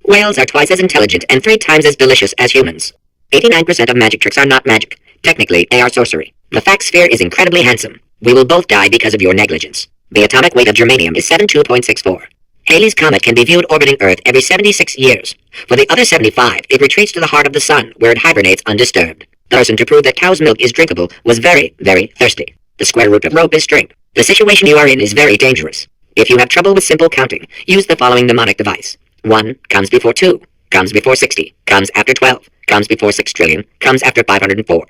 Whales are twice as intelligent and 3 times as delicious as humans. 89% of magic tricks are not magic. Technically, they are sorcery. The fact sphere is incredibly handsome. We will both die because of your negligence. The atomic weight of germanium is 72.64. Halley's Comet can be viewed orbiting Earth every 76 years. For the other 75, it retreats to the heart of the sun, where it hibernates undisturbed. The person to prove that cow's milk is drinkable was very, very thirsty. The square root of rope is string. The situation you are in is very dangerous. If you have trouble with simple counting, use the following mnemonic device. 1 comes before 2, comes before 60, comes after 12, comes before 6 trillion, comes after 504.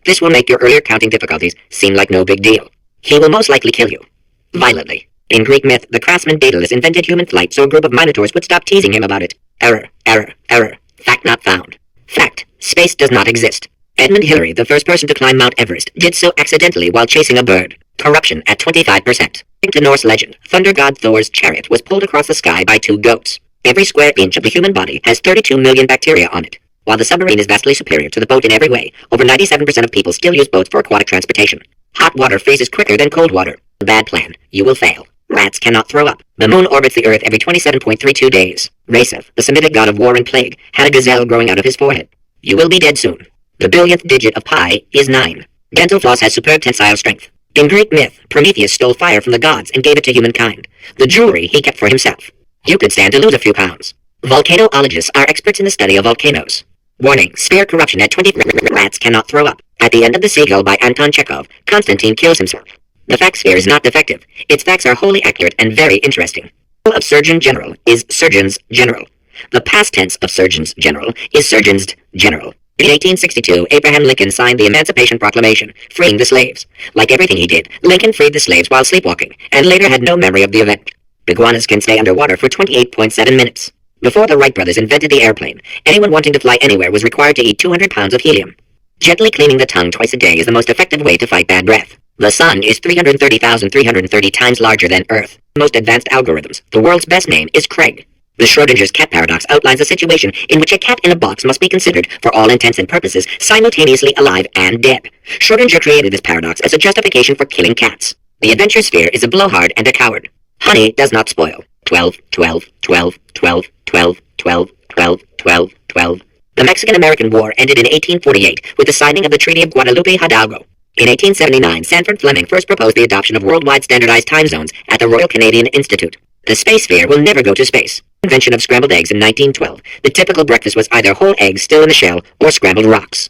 This will make your earlier counting difficulties seem like no big deal. He will most likely kill you. Violently. In Greek myth, the craftsman Daedalus invented human flight so a group of minotaurs would stop teasing him about it. Error, error, error. Fact not found. Fact. Space does not exist. Edmund Hillary, the first person to climb Mount Everest, did so accidentally while chasing a bird. Corruption at 25%. According to Norse legend, thunder god Thor's chariot was pulled across the sky by 2 goats. Every square inch of the human body has 32 million bacteria on it. While the submarine is vastly superior to the boat in every way, over 97% of people still use boats for aquatic transportation. Hot water freezes quicker than cold water. Bad plan. You will fail. Rats cannot throw up. The moon orbits the earth every 27.32 days. Raseth, the Semitic god of war and plague, had a gazelle growing out of his forehead. You will be dead soon. The billionth digit of pi is 9. Dental floss has superb tensile strength. In Greek myth, Prometheus stole fire from the gods and gave it to humankind. The jewelry he kept for himself. You could stand to lose a few pounds. Volcanologists are experts in the study of volcanoes. Warning, sphere corruption at 20. Rats cannot throw up. At the end of The Seagull by Anton Chekhov, Constantine kills himself. The fact sphere is not defective. Its facts are wholly accurate and very interesting. The of Surgeon General is Surgeons General. The past tense of Surgeons General is Surgeons General. In 1862, Abraham Lincoln signed the Emancipation Proclamation, freeing the slaves. Like everything he did, Lincoln freed the slaves while sleepwalking, and later had no memory of the event. Iguanas can stay underwater for 28.7 minutes. Before the Wright brothers invented the airplane, anyone wanting to fly anywhere was required to eat 200 pounds of helium. Gently cleaning the tongue twice a day is the most effective way to fight bad breath. The sun is 330,330 times larger than Earth. Most advanced algorithms. The world's best name is Craig. The Schrodinger's cat paradox outlines a situation in which a cat in a box must be considered, for all intents and purposes, simultaneously alive and dead. Schrodinger created this paradox as a justification for killing cats. The adventure sphere is a blowhard and a coward. Honey does not spoil. 12, 12, 12, 12, 12, 12, 12, 12, 12. The Mexican-American War ended in 1848 with the signing of the Treaty of Guadalupe Hidalgo. In 1879, Sanford Fleming first proposed the adoption of worldwide standardized time zones at the Royal Canadian Institute. The space sphere will never go to space. Invention of scrambled eggs in 1912. The typical breakfast was either whole eggs still in the shell or scrambled rocks.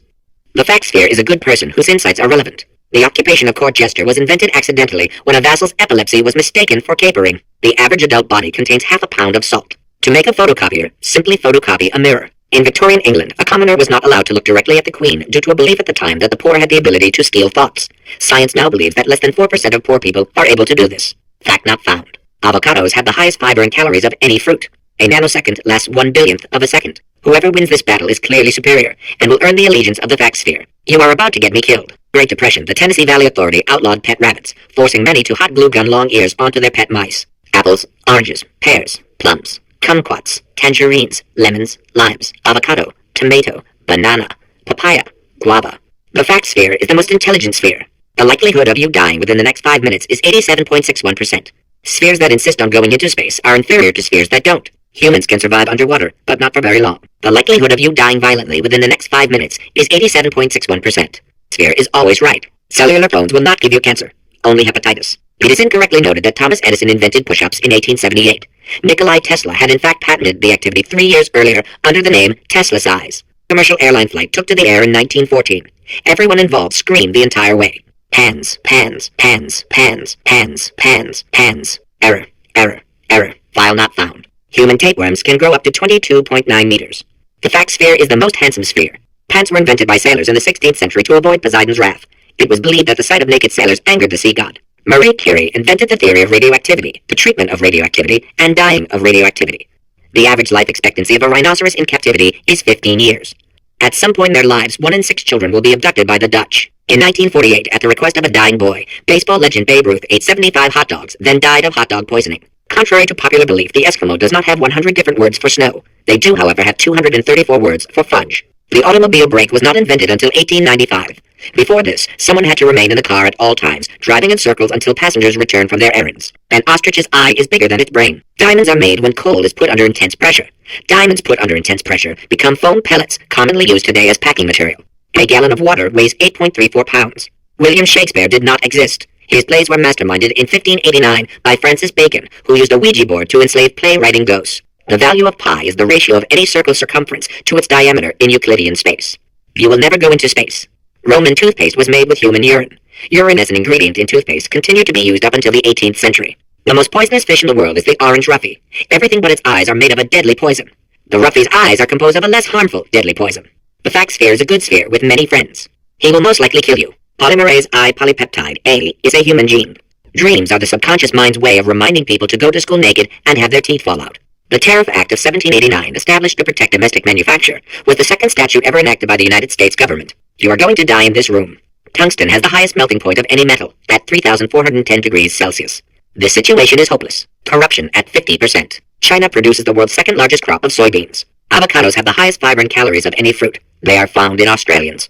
The fact sphere is a good person whose insights are relevant. The occupation of court jester was invented accidentally when a vassal's epilepsy was mistaken for capering. The average adult body contains half a pound of salt. To make a photocopier, simply photocopy a mirror. In Victorian England, a commoner was not allowed to look directly at the Queen due to a belief at the time that the poor had the ability to steal thoughts. Science now believes that less than 4% of poor people are able to do this. Fact not found. Avocados have the highest fiber and calories of any fruit. A nanosecond lasts 1/1000th of a second. Whoever wins this battle is clearly superior, and will earn the allegiance of the fact sphere. You are about to get me killed. Great Depression, the Tennessee Valley Authority outlawed pet rabbits, forcing many to hot glue gun long ears onto their pet mice. Apples, oranges, pears, plums, kumquats, tangerines, lemons, limes, avocado, tomato, banana, papaya, guava. The fact sphere is the most intelligent sphere. The likelihood of you dying within the next 5 minutes is 87.61%. Spheres that insist on going into space are inferior to spheres that don't. Humans can survive underwater, but not for very long. The likelihood of you dying violently within the next 5 minutes is 87.61%. Sphere is always right. Cellular phones will not give you cancer, only hepatitis. It is incorrectly noted that Thomas Edison invented push-ups in 1878. Nikolai Tesla had in fact patented the activity 3 years earlier under the name Tesla size. Commercial airline flight took to the air in 1914. Everyone involved screamed the entire way. Pans, pans, pans, pans, pans, pans, pans. Error, error, error. File not found. Human tapeworms can grow up to 22.9 meters. The fact sphere is the most handsome sphere. Pants were invented by sailors in the 16th century to avoid Poseidon's wrath. It was believed that the sight of naked sailors angered the sea god. Marie Curie invented the theory of radioactivity, the treatment of radioactivity, and dying of radioactivity. The average life expectancy of a rhinoceros in captivity is 15 years. At some point in their lives, 1 in 6 children will be abducted by the Dutch. In 1948, at the request of a dying boy, baseball legend Babe Ruth ate 75 hot dogs, then died of hot dog poisoning. Contrary to popular belief, the Eskimo does not have 100 different words for snow. They do, however, have 234 words for fudge. The automobile brake was not invented until 1895. Before this, someone had to remain in the car at all times, driving in circles until passengers return from their errands. An ostrich's eye is bigger than its brain. Diamonds are made when coal is put under intense pressure. Diamonds put under intense pressure become foam pellets, commonly used today as packing material. A gallon of water weighs 8.34 pounds. William Shakespeare did not exist. His plays were masterminded in 1589 by Francis Bacon, who used a Ouija board to enslave play-writing ghosts. The value of pi is the ratio of any circle's circumference to its diameter in Euclidean space. You will never go into space. Roman toothpaste was made with human urine. Urine as an ingredient in toothpaste continued to be used up until the 18th century. The most poisonous fish in the world is the orange ruffy. Everything but its eyes are made of a deadly poison. The ruffy's eyes are composed of a less harmful, deadly poison. The fact sphere is a good sphere with many friends. He will most likely kill you. Polymerase I polypeptide A is a human gene. Dreams are the subconscious mind's way of reminding people to go to school naked and have their teeth fall out. The Tariff Act of 1789, established to protect domestic manufacture, was the second statute ever enacted by the United States government. You are going to die in this room. Tungsten has the highest melting point of any metal, at 3,410 degrees Celsius. This situation is hopeless. Corruption at 50%. China produces the world's second largest crop of soybeans. Avocados have the highest fiber and calories of any fruit. They are found in Australians.